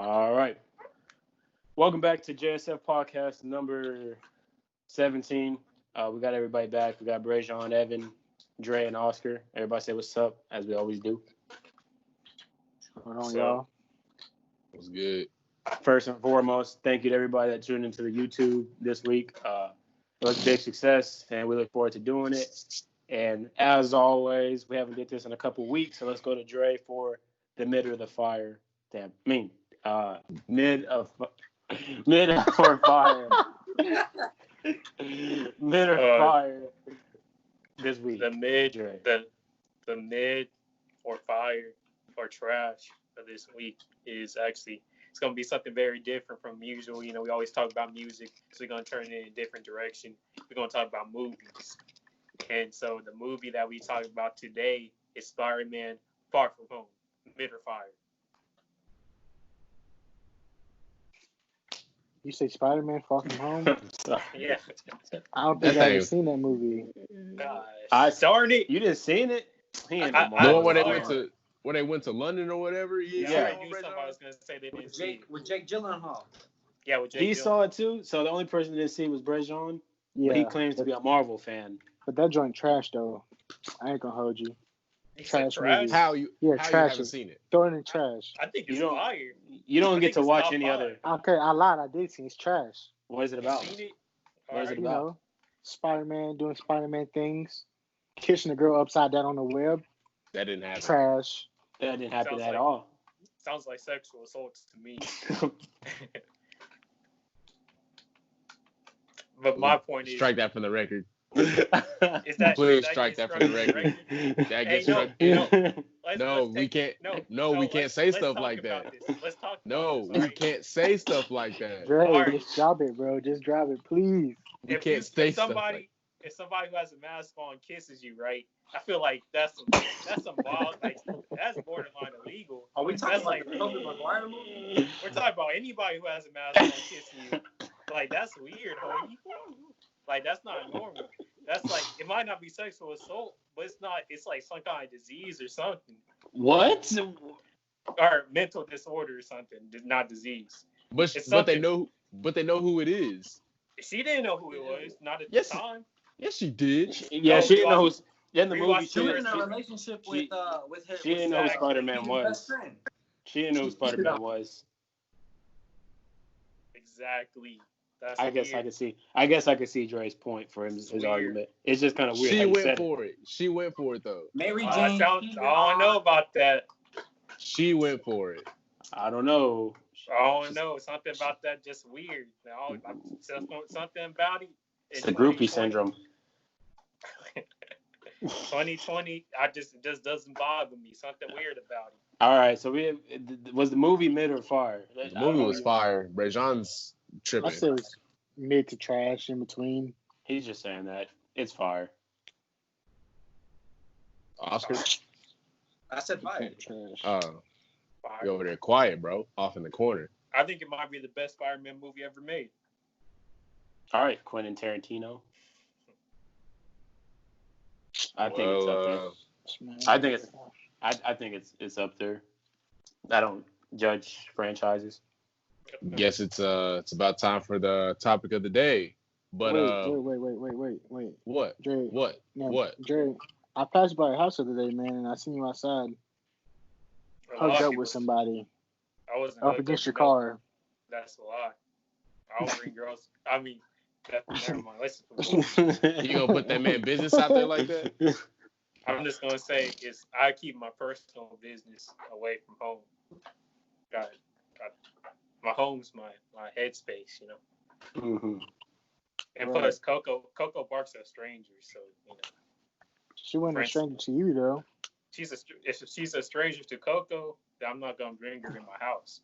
All right. Welcome back to JSF Podcast number 17. We got everybody back. We got Brajon, Evan, Dre, and Oscar. Everybody say what's up, as we always do. Hold on, y'all. What's good? First and foremost, thank you to everybody that tuned into the YouTube this week. It was a big success, and we look forward to doing it. And as always, we haven't did this in a couple weeks, so let's go to Dre for the mid or the fire. Mid or fire. Mid or fire this week. The mid, Dre. the mid or fire or trash of this week is actually, it's going to be something very different from usual. You know, we always talk about music, so we're going to turn it in a different direction. We're going to talk about movies. And so the movie that we talk about today is Spider-Man Far From Home, mid or fire. You say Spider-Man Far From Home? Yeah. I don't think I've ever seen that movie. Gosh. Darn it. You didn't see it? He ain't I- The one I- when they went to London or whatever. I knew somebody was going to say they didn't see it. With Jake Gyllenhaal. Yeah, with Jake He Gyllenhaal. saw it too, so the only person that didn't see it was Brajon. Yeah, But he claims to be a Marvel fan. but that joint trash though. I ain't gonna hold you. He said trash movie. How you trash haven't it. seen it? Throw it in the trash. I think it's You don't- fire. You don't I get think to it's watch top any five. other. Okay, I lied. I did see it's trash. What is it You about? seen it? What is it Alright. You about? know, Spider-Man doing Spider-Man things, kissing a girl upside down on the web. That didn't happen. Trash. That didn't happen Sounds at like- all. Sounds like sexual assaults to me. But my point is, Strike that from the record. is that Please is that strike get that from the struck record. That Hey, gets no, struck. no, We can't. No, we can't let's- say let's stuff talk like about that. this. Let's talk. No, about this, we alright? can't say stuff like that. Dre, Alright. just drop it, bro. Just drop it, please. We If can't say if stuff somebody like if somebody who has a mask on kisses you, right? I feel like that's some wild, like that's borderline illegal. Are we talking That's about like the Tobey Maguire movie? we're talking about anybody who has a mask on kissing you. Like that's weird, homie. Like that's not normal. That's like it might not be sexual assault, but it's not. It's like some kind of disease or something, What? or mental disorder or something. Not disease. But It's but they something. know who it is. She didn't know who it was. Not at Yes. the time. Yes, she did. Yeah, No, she didn't we know watched- who's. Yeah, in the we movie, watched She was She- in a relationship with her. she didn't know who Zach. Spider-Man His was. best friend. She didn't know who Spider-Man was. Exactly. That's I guess weird. I could see Dre's point for his Weird. argument. It's just kind of weird. She how you went said for it. She went for it though. Mary I Jane. don't know about that. She went for it. I don't know. I don't know. Something about that just weird. Something about it. It's the groupie syndrome. 2020, it just doesn't bother me. Something weird about it. All right, so was the movie mid or fire? The movie was fire. Brajon's I tripping. said it was mid to trash in between. He's just saying that it's fire. Oscar. I said fire. Trash. Fire. You over there quiet, bro. Off in the corner. I think it might be the best Spider-Man movie ever made. All right, Quentin Tarantino. I think it's up there. I think it's. I think it's up there. I don't judge franchises. Guess it's about time for the topic of the day. But wait. what? Dre, What? no, What? Dre, I passed by your house the other day, man, and I seen you outside A lot hugged of up people- with somebody I wasn't up hooked against your with no- car. That's a lie. I don't bring girls. I mean, never mind. Listen, You gonna put that man business out there like that? I'm just gonna say I keep my personal business away from home. Got my home's my headspace, you know. Mhm. And Right. plus, Coco barks at strangers, so you know She wasn't a Friends. stranger to you, though. if she's a stranger to Coco, then I'm not gonna bring her in my house.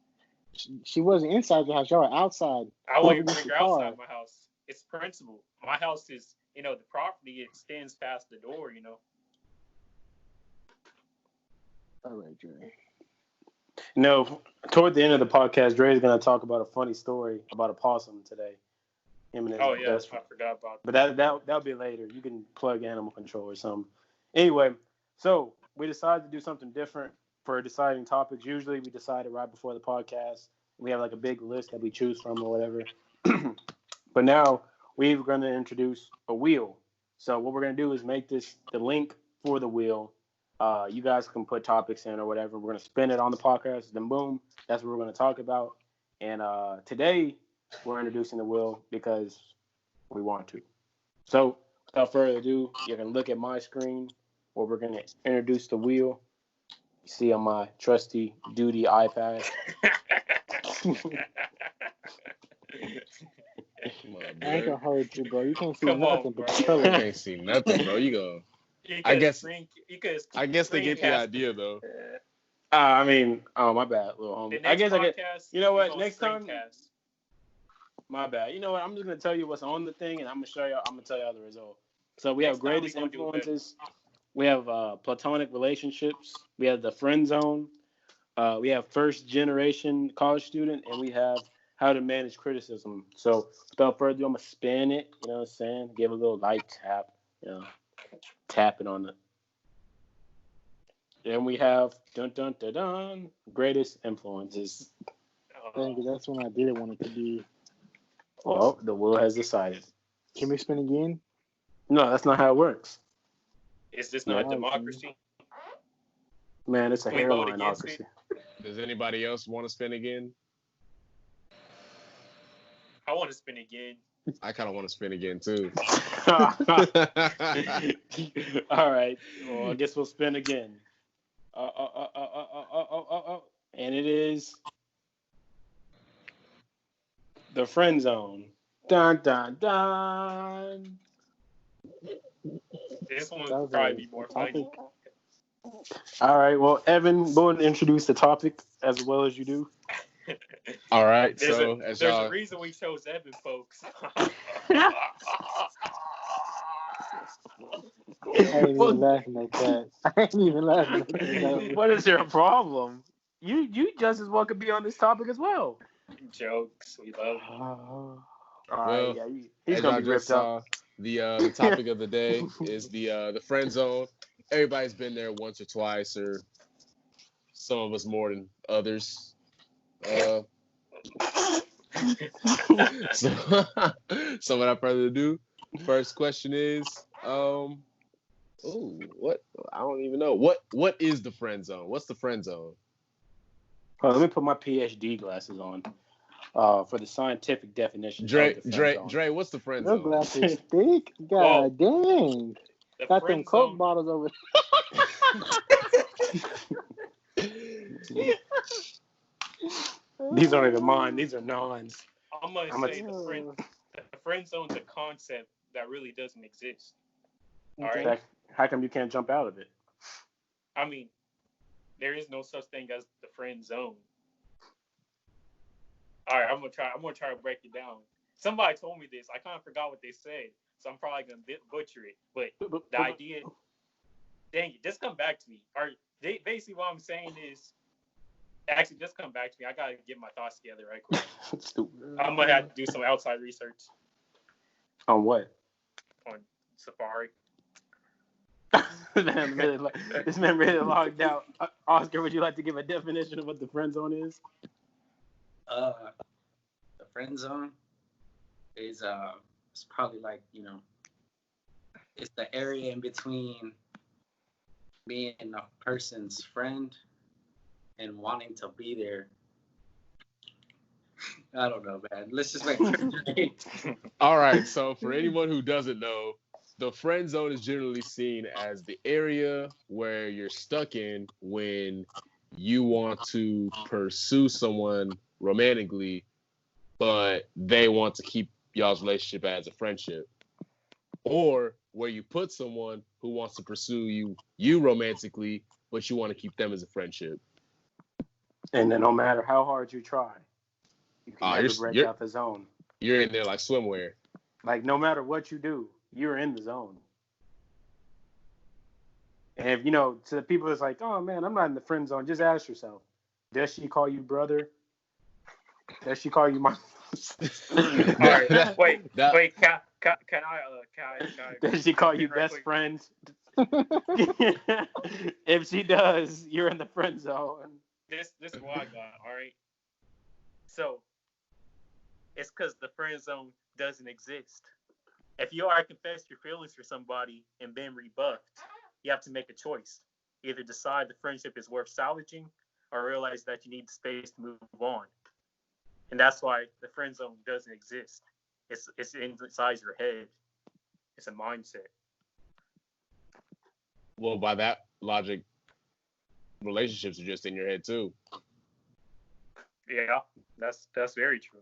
She wasn't inside your house. Y'all were outside. I wouldn't against bring your her car. outside my house. It's principle. My house is, the property extends past the door, you know. All right, Dre. No, toward the end of the podcast, Dre is going to talk about a funny story about a possum today. Him and his Oh yeah, best I friend. forgot about But that'll be later. You can plug animal control or something. Anyway, so we decided to do something different for deciding topics. Usually we decide it right before the podcast, We have like a big list that we choose from or whatever. But now we're going to introduce a wheel. So what we're going to do is make this the link for the wheel. You guys can put topics in or whatever. We're going to spin it on the podcast. Then boom, that's what we're going to talk about. And today we're introducing the wheel because we want to. So without further ado, you can look at my screen where we're going to introduce the wheel. You see on my trusty duty iPad. Come on, I ain't gonna bro. hold you, bro. You can't see Come on, nothing but bro. the I color. can't see nothing, bro. You go. You I could guess- screen, you could I guess they get the screencast idea, though. I mean, oh, my bad, little The homie. next I guess I podcast, get. You know we what? gonna Next time, screencast. my bad. You know what? I'm just gonna tell you what's on the thing, and I'm gonna show you. I'm gonna tell y'all the result. So we Next have time we greatest gonna do it better. influences. We have platonic relationships. We have the friend zone. We have first generation college student, and we have how to manage criticism. So without further ado, I'm gonna spin it. You know what I'm saying? Give a little light tap. You know, tap it on the. Then we have dun dun dun dun greatest influences. Thank you. That's when I didn't want it to be. Well, the will has decided. Can we spin again? No, that's not how it works. Is this not Yeah. democracy? Man, it's a Can we vote hairline against democracy. Does anybody else want to spin again? I want to spin again. I kind of want to spin again, too. All right. Well, I guess we'll spin again. And it is the friend zone. Dun dun dun. This one That would was probably a be more topic. funny. All right. Well, Evan, go ahead and introduce the topic as well as you do. All right, There's, so a, as there's y'all, a reason we chose Evan, folks. I ain't even laughing at that. I ain't even laughing at that. What is your problem? You just as well could be on this topic as well. Jokes, we love. Oh, All Well, right, yeah, he's as gonna y'all be just ripped up. saw, the topic of the day is the friend zone. Everybody's been there once or twice, or some of us more than others. So, so without further ado, first question is, what? I don't even know. What is the friend zone? What's the friend zone? Let me put my PhD glasses on for the scientific definition Dre, of the friend zone. Dre, what's the friend your zone? glasses thick. Whoa. God dang. The Got them friend Coke zone. bottles over These aren't even mine. These are Nons. I'm gonna I'm a- say the friend zone's a concept that really doesn't exist. All Okay. right. How come you can't jump out of it? I mean, there is no such thing as the friend zone. All right, I'm gonna try to break it down. Somebody told me this. I kind of forgot what they said, so I'm probably gonna butcher it. But the idea, dang it, just come back to me. Or basically, what I'm saying is, actually, just come back to me. I gotta get my thoughts together right quick. Stupid. I'm gonna have to do some outside research On what? on Safari. This man really logged out. Oscar, would you like to give a definition of what the friend zone is? The friend zone is it's probably like, it's the area in between being a person's friend and wanting to be there. I don't know, man. Let's just make sure. All right, so for anyone who doesn't know, the friend zone is generally seen as the area where you're stuck in when you want to pursue someone romantically, but they want to keep y'all's relationship as a friendship. Or where you put someone who wants to pursue you romantically, but you want to keep them as a friendship. And then no matter how hard you try, you can never break you're- out the zone. You're in there like swimwear. Like, no matter what you do, you're in the zone. And if, to the people that's like, oh, man, I'm not in the friend zone, just ask yourself, does she call you brother? Does she call you my... All right, wait. Can I? Does she call you real best quick? friend? If she does, you're in the friend zone. This is what I got. All right. So it's because the friend zone doesn't exist. If you already confessed your feelings for somebody and been rebuffed, you have to make a choice. Either decide the friendship is worth salvaging or realize that you need space to move on. And that's why the friend zone doesn't exist. It's inside your head. It's a mindset. Well, by that logic, relationships are just in your head too. Yeah, that's very true.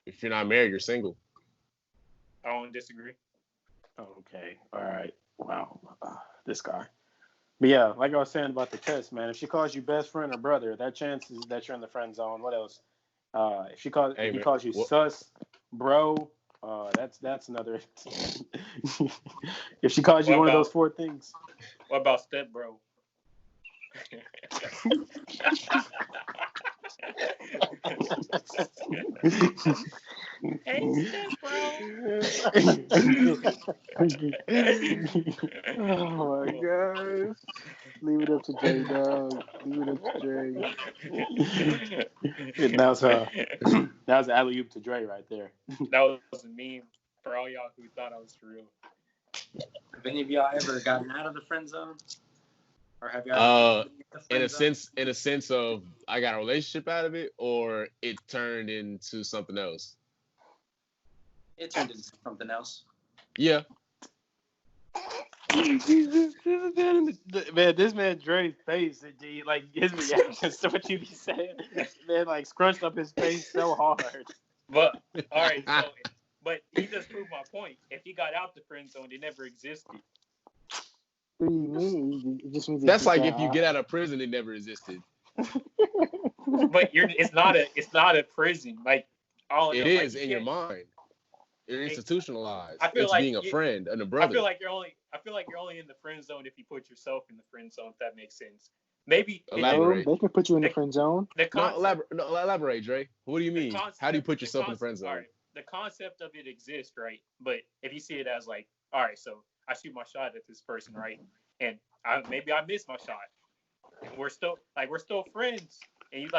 If you're not married, you're single. I don't disagree. Okay. All right. Wow. This guy. But yeah, like I was saying about the test, man. If she calls you best friend or brother, that chance is that you're in the friend zone. What else? Hey, If he man, calls you what- sus, bro, that's another. If she calls you What one of those about four things, what about step bro? Hey, step bro. Oh my gosh. Leave it up to Dre, dog. Leave it up to Dre. that was that was alley oop to Dre right there. That was a meme for all y'all who thought I was for real. Have any of y'all ever gotten out of the friend zone? Or have y'all ever been in the in friend a zone? sense of I got a relationship out of it, or it turned into something else. It turned into something else. Yeah, Man, this man Dre's face, like his reactions to what you be saying, man, like scrunched up his face so hard. But all right, so but he just proved my point. If he got out the friend zone, it never existed. What do you mean? It just means that's like if you get out of prison, it never existed. But it's not a prison. Like all It no, like, is in your mind. You're institutionalized. I feel It's like being a friend and a I brother. feel like you're only in the friend zone if you put yourself in the friend zone. If that makes sense. Maybe Elaborate. They can put you in the friend zone. the concept. No, elaborate, Dre. What do you mean? How do you put yourself in the friend zone? All right, the concept of it exists, right? But if you see it as like, all right, so I shoot my shot at this person, right? And maybe I miss my shot. And we're still friends. And you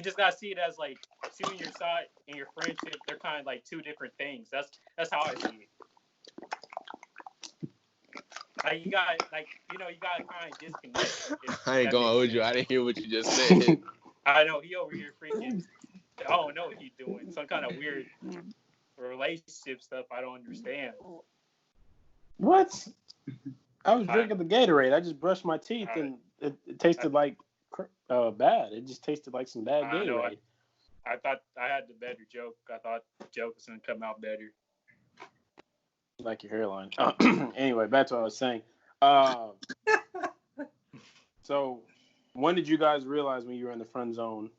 just gotta see it as like shooting your shot and your friendship. They're kind of like two different things. That's how I see it. Like you got you gotta kind of disconnect. I ain't gonna hold you. I didn't hear what you just said. I know he over here freaking. I don't know what he's doing. Some kind of weird relationship stuff I don't understand. What? I was drinking the Gatorade. I just brushed my teeth and it tasted like bad. It just tasted like some bad Gatorade. I thought I had the better joke. I thought the joke was gonna come out better. Like your hairline. Anyway, back to what I was saying. So, when did you guys realize when you were in the friend zone,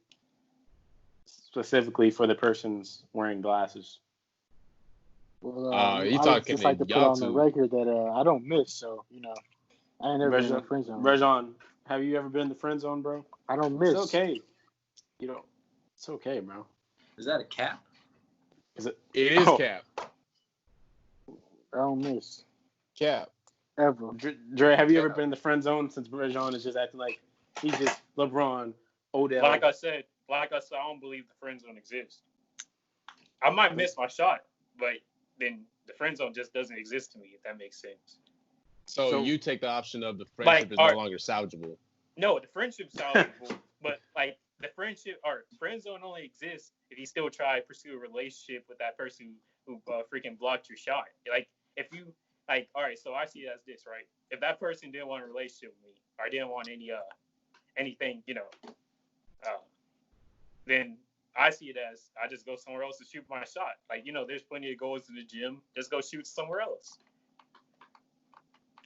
specifically for the persons wearing glasses? Well, you I would talking just like to to put y'all on the two? record that I don't miss, so I ain't never been in the friend zone. Rajon, have you ever been in the friend zone, bro? I don't miss. It's okay. It's okay, bro. Is that a cap? Is it? It is Cap. I don't miss. Cap. Ever. Dre, have you ever been in the friend zone since Rajon is just acting like he's just LeBron, Odell? Like I said, I don't believe the friend zone exists. I might miss my shot, but then the friend zone just doesn't exist to me, if that makes sense. So you take the option of the friendship is no longer salvageable. No, the friendship's salvageable, but like the friendship or friend zone only exists if you still try to pursue a relationship with that person who freaking blocked your shot. Like if you like, all right, so I see it as this, right? If that person didn't want a relationship with me or didn't want anything, then I see it as I just go somewhere else to shoot my shot. Like, there's plenty of goals in the gym. Just go shoot somewhere else.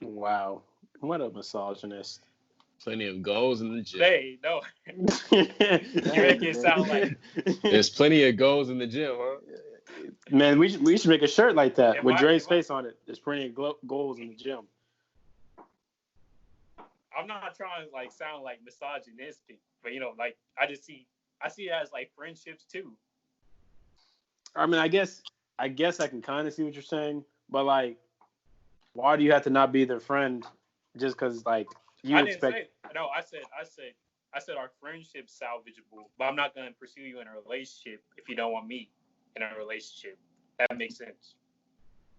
Wow. What a misogynist. Plenty of goals in the gym. Hey, no. You make it sound like there's plenty of goals in the gym, huh? Man, we should make a shirt like that with Dre's face on it. There's plenty of goals in the gym. I'm not trying to like sound like misogynistic, but like I see it as like friendships too. I mean, I guess I can kind of see what you're saying, but like, why do you have to not be their friend just because like you expect? No, I said I said our friendship's salvageable, but I'm not gonna pursue you in a relationship if you don't want me in a relationship. That makes sense.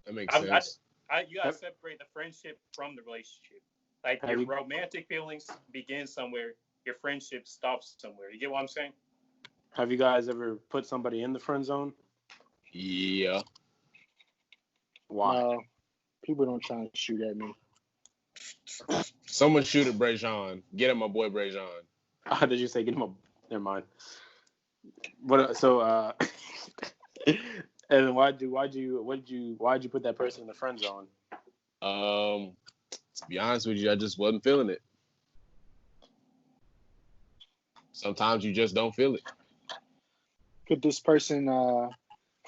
That makes sense. You gotta separate the friendship from the relationship. Like Have your you- romantic feelings begin somewhere, your friendship stops somewhere. You get what I'm saying? Have you guys ever put somebody in the friend zone? Yeah. Why? No, people don't try to shoot at me. Someone shoot at Brejon. Get at my boy Brejon. How did you say get him a? Never mind. What? So, and why'd you put that person in the friend zone? To be honest with you, I just wasn't feeling it. Sometimes you just don't feel it. Could this person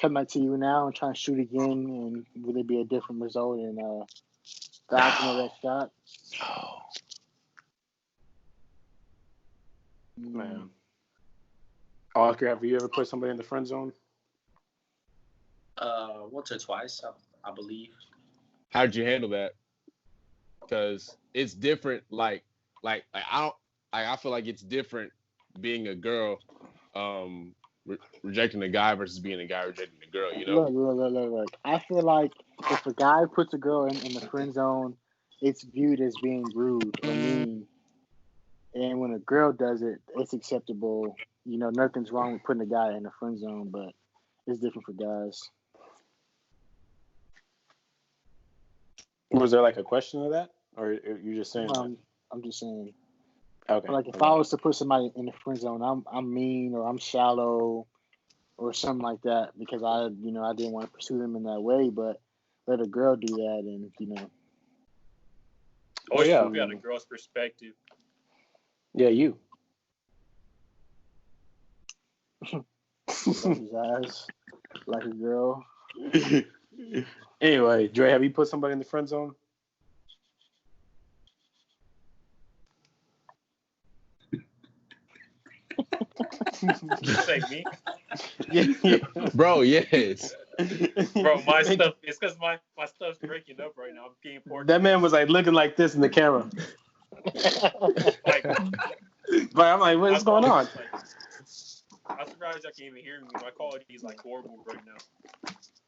come back to you now and try and shoot again, and would it be a different result in the outcome of that shot? Man. Oscar, have you ever put somebody in the friend zone? Once or twice, I believe. How did you handle that? Because it's different. Like I feel like it's different being a girl, rejecting a guy versus being a guy rejecting a girl. You know. Look. I feel like if a guy puts a girl in the friend zone, it's viewed as being rude or mean. And when a girl does it, it's acceptable. You know, nothing's wrong with putting a guy in the friend zone, but it's different for guys. Was there like a question of that, or you just saying that? I'm just saying. Okay. Like if I was to put somebody in the friend zone, I'm mean or I'm shallow or something like that because I didn't want to pursue them in that way, but let a girl do that and Oh yeah, yeah. we got a girl's perspective. Yeah, you. his eyes like a girl. Anyway, Dre, have you put somebody in the friend zone? You say me? Yeah. Bro, yes. Bro, my stuff. It's because my stuff's breaking up right now. I'm being poor. That man was like looking like this in the camera. Like, but I'm like, what's going on? I'm surprised y'all can't even hear me. My quality is like horrible right now.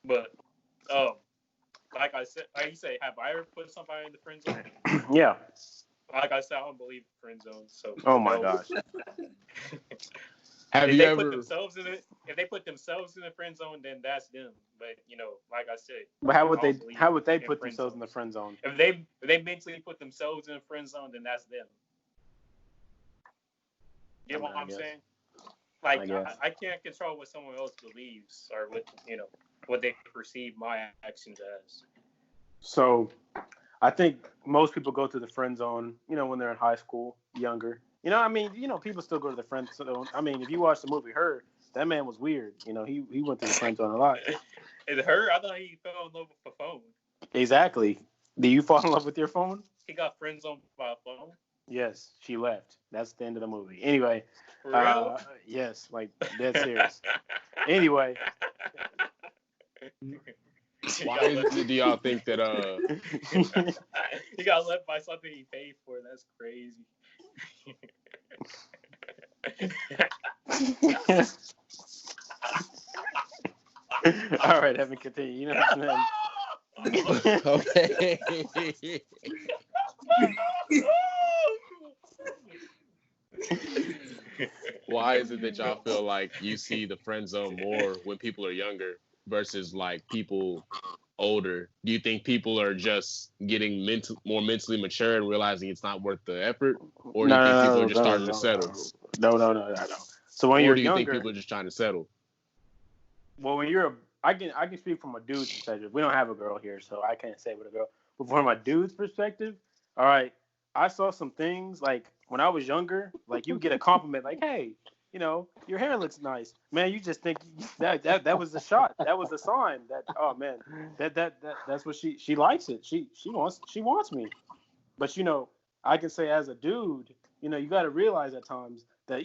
But like I said, like you say, have I ever put somebody in the friend zone? Yeah. Like I said, I don't believe in friend zones. So Oh my gosh. Have if you they ever? put themselves in it, if they put themselves in the friend zone, then that's them. But like I said, But how would they in put friend themselves in zones. the friend zone? If they mentally put themselves in a friend zone, then that's them. You know what I'm saying? Like I can't control what someone else believes or what they perceive my actions as. So, I think most people go to the friend zone, when they're in high school, younger. People still go to the friend zone. I mean, if you watch the movie Her, that man was weird. He went to the friend zone a lot. Is Her? I thought he fell in love with a phone. Exactly. Do you fall in love with your phone? He got friend zoned by a phone. Yes, she left. That's the end of the movie. Anyway. For real? Yes, like dead serious. Anyway. Why do y'all think that he got left by something he paid for? That's crazy. All right, Evan, continue. okay. Why is it that y'all feel like you see the friend zone more when people are younger versus like people older? Do you think people are just getting more mentally mature and realizing it's not worth the effort, or do you think people are just starting to settle? No. So when or you're do you younger, think people are just trying to settle? Well, I can speak from a dude's perspective. We don't have a girl here, so I can't say with a girl. But from a dude's perspective, all right, I saw some things like when I was younger, like you get a compliment like, "Hey, your hair looks nice." Man, you just think that was the shot. That was the sign. That oh man, that's what she likes it. She wants me. But I can say as a dude, you got to realize at times that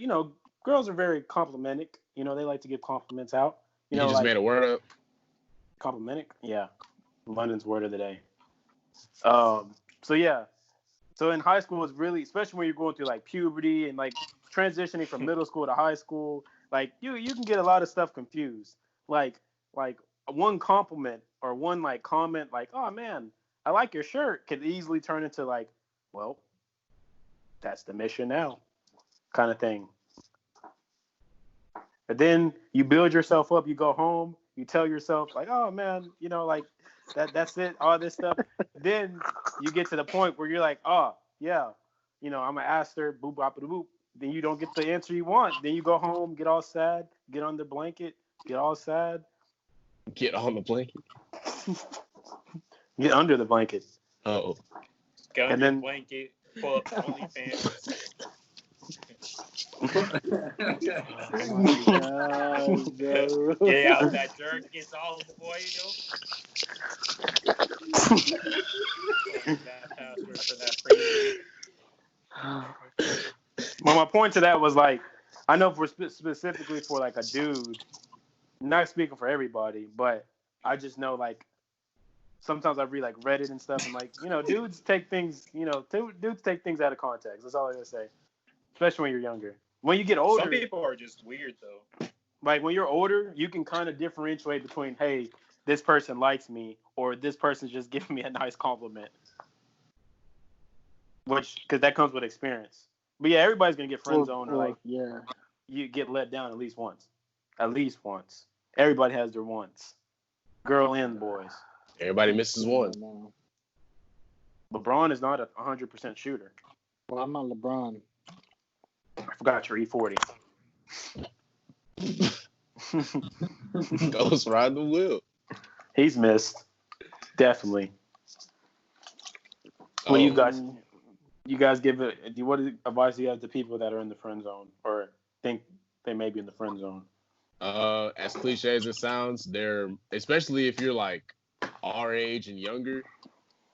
girls are very complimentic. They like to give compliments out. You just made a word up. Complimentic, yeah. London's word of the day. So yeah. So in high school, it's really, especially when you're going through like puberty and like transitioning from middle school to high school, like you can get a lot of stuff confused. Like one compliment or one like comment, like, oh man, I like your shirt, could easily turn into like, well, that's the mission now, kind of thing. But then you build yourself up, you go home, you tell yourself like, oh man, like that's it, all this stuff. Then you get to the point where you're like, oh yeah, I'm gonna ask her, boop bop boop. Then you don't get the answer you want. Then you go home, get all sad, get on the blanket, get all sad. Get on the blanket. Get under the blanket. Oh. Get under And then the blanket, pull up the OnlyFans. Oh my God, bro. Get out that jerk, gets all the boy, that password for that free. Well, my point to that was like, I know for specifically for like a dude, not speaking for everybody, but I just know like sometimes I read like Reddit and stuff, and like dudes take things dudes take things out of context. That's all I gotta say. Especially when you're younger. When you get older, Some people are just weird though. Like when you're older, you can kind of differentiate between, hey, this person likes me, or this person's just giving me a nice compliment. Because that comes with experience. But yeah, everybody's gonna get friend zoned, or like you get let down at least once. At least once. Everybody has their once. Girl and boys. Everybody misses one. LeBron is not a 100% shooter. Well, I'm not LeBron. I forgot your E40. Ghost ride the wheel. He's missed. Definitely. What do you guys give it? What advice do you have to people that are in the friend zone or think they may be in the friend zone? As cliche as it sounds, especially if you're like our age and younger,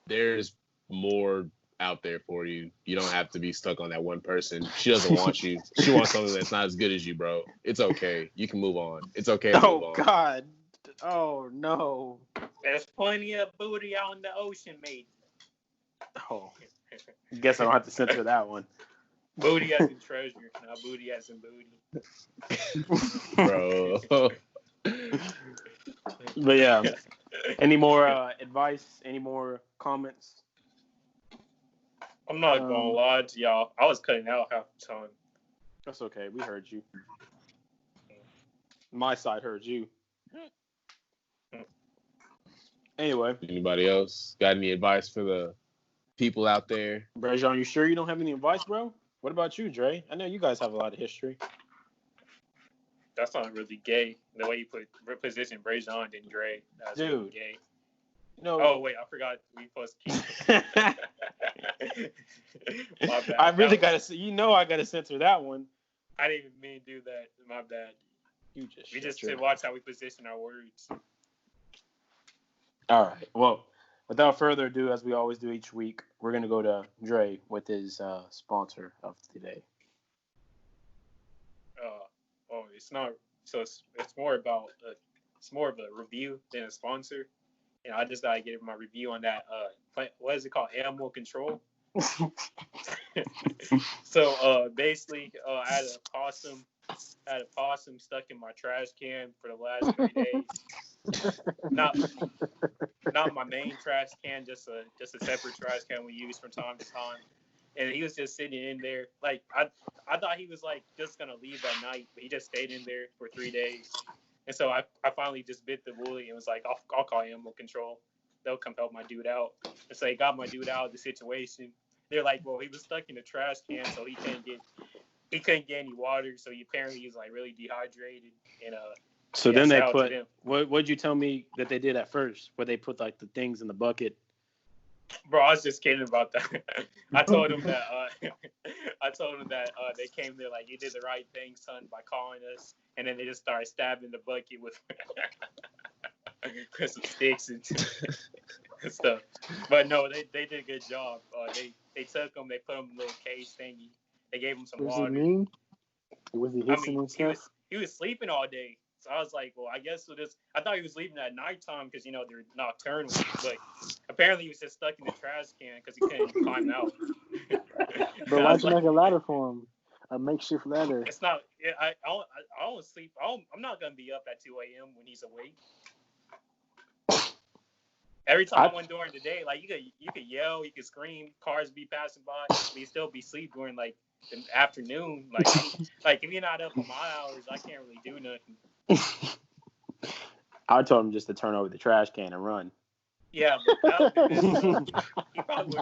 there's more out there for you. You don't have to be stuck on that one person. She doesn't want you. She wants something that's not as good as you, bro. It's okay. You can move on. It's okay to move on. God. Oh, no. There's plenty of booty out in the ocean, mate. Oh. Guess I don't have to censor that one. Booty as in treasure, not booty as in booty. Bro. But yeah. Any more advice? Any more comments? I'm not gonna lie to y'all. I was cutting out half the time. That's okay. We heard you. My side heard you. Anyway. Anybody else got any advice for the people out there? Brejon, you sure you don't have any advice, bro? What about you, Dre? I know you guys have a lot of history. That's not really gay. The way you position Brejon and Dre. That's Dude. really gay. No. Oh, wait. I forgot we supposed to keep. My bad. I really got to I got to censor that one. I didn't even mean to do that. My bad. We just should watch how we position our words. All right. Well, without further ado, as we always do each week, we're going to go to Dre with his sponsor of today. It's not. So it's more about it's more of a review than a sponsor. And I just gotta get my review on that. What is it called? Animal control. So basically, I had a possum stuck in my trash can for the last 3 days. Not my main trash can, just a separate trash can we use from time to time. And he was just sitting in there. Like I thought he was like just gonna leave that night, but he just stayed in there for 3 days. And so I finally just bit the bullet and was like, I'll call animal control. They'll come help my dude out. And so they got my dude out of the situation. They're like, well, he was stuck in a trash can, so he couldn't get any water. So apparently he was like really dehydrated. And so then they put what'd you tell me that they did at first? Where they put like the things in the bucket? Bro, I was just kidding about that. I told him that they came there like, you did the right thing, son, by calling us, and then they just started stabbing the bucket with some sticks and stuff. But no, they did a good job. They took him, they put him in a little cage thingy. They gave him some water. Was he mean? Was he hissing and stuff? He was sleeping all day. So I was like, well, I guess I thought he was leaving at nighttime because, they're nocturnal. But apparently he was just stuck in the trash can because he couldn't climb out. But why'd you make a ladder for him? a makeshift ladder. It's not. I don't sleep. I'm not gonna be up at 2 a.m. when he's awake. Every time I went during the day, like you could yell, you could scream, cars be passing by, but you still be asleep during like the afternoon. Like if you're not up on my hours, I can't really do nothing. I told him just to turn over the trash can and run. Yeah, but that would be messed up. He probably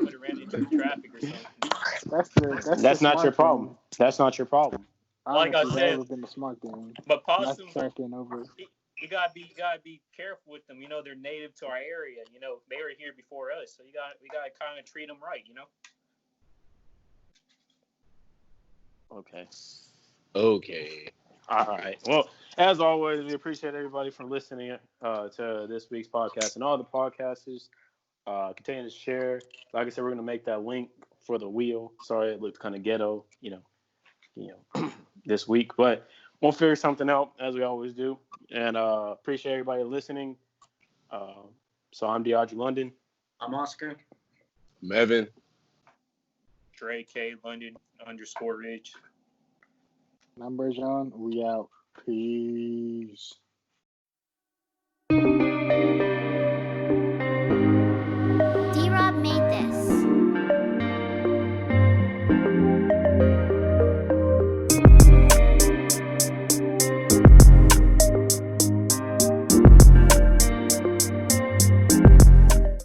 would have ran into the traffic or something. That's not your problem. Thing. That's not your problem. Like I said, that would have been the smart thing. But Possum, over. You gotta be careful with them. You know, they're native to our area. You know, they were here before us, so we gotta kind of treat them right. You know. Okay. All right. Well, as always, we appreciate everybody for listening to this week's podcast and all the podcasters. Continue to share. Like I said, we're gonna make that link for the wheel. Sorry, it looked kind of ghetto, you know, this week, but we'll figure something out as we always do. And appreciate everybody listening. So I'm DeAudrey London. I'm Oscar. I'm Evan. Dre K London _Ridge. Numbers on. We out. Peace.